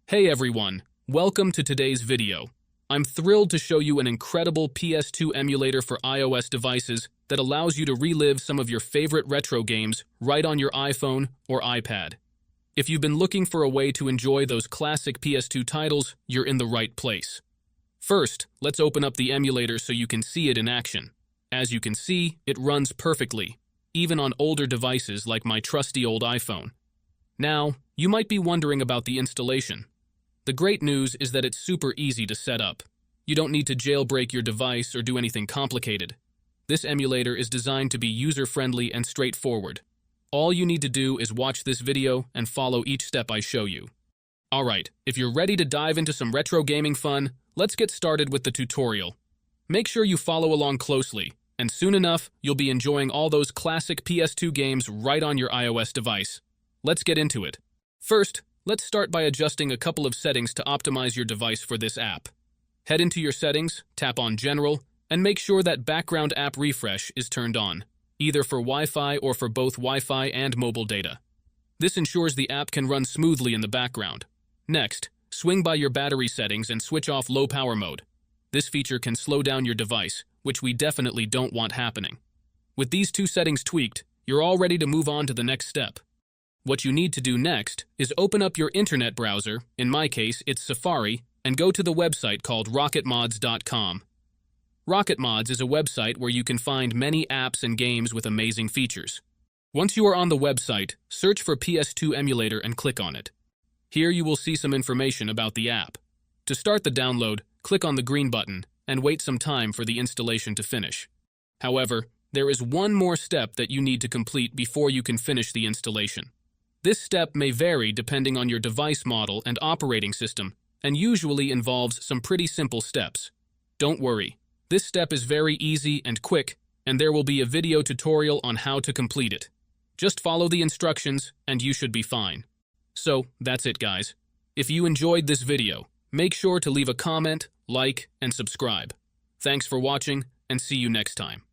Hey everyone, welcome to today's video. I'm thrilled to show you an incredible PS2 emulator for iOS devices that allows you to relive some of your favorite retro games right on your iPhone or iPad. If you've been looking for a way to enjoy those classic PS2 titles, you're in the right place. First, let's open up the emulator so you can see it in action. As you can see, it runs perfectly, even on older devices like my trusty old iPhone. Now, you might be wondering about the installation. The great news is that it's super easy to set up. You don't need to jailbreak your device or do anything complicated. This emulator is designed to be user-friendly and straightforward. All you need to do is watch this video and follow each step I show you. Alright, if you're ready to dive into some retro gaming fun, let's get started with the tutorial. Make sure you follow along closely, and soon enough, you'll be enjoying all those classic PS2 games right on your iOS device. Let's get into it. First, let's start by adjusting a couple of settings to optimize your device for this app. Head into your settings, tap on General, and make sure that background app refresh is turned on, either for Wi-Fi or for both Wi-Fi and mobile data. This ensures the app can run smoothly in the background. Next, swing by your battery settings and switch off low power mode. This feature can slow down your device, which we definitely don't want happening. With these two settings tweaked, you're all ready to move on to the next step. What you need to do next is open up your internet browser, in my case it's Safari, and go to the website called rocketmods.com. Rocketmods is a website where you can find many apps and games with amazing features. Once you are on the website, search for PS2 Emulator and click on it. Here you will see some information about the app. To start the download, click on the green button and wait some time for the installation to finish. However, there is one more step that you need to complete before you can finish the installation. This step may vary depending on your device model and operating system, and usually involves some pretty simple steps. Don't worry, this step is very easy and quick, and there will be a video tutorial on how to complete it. Just follow the instructions, and you should be fine. So, that's it guys. If you enjoyed this video, make sure to leave a comment, like, and subscribe. Thanks for watching, and see you next time.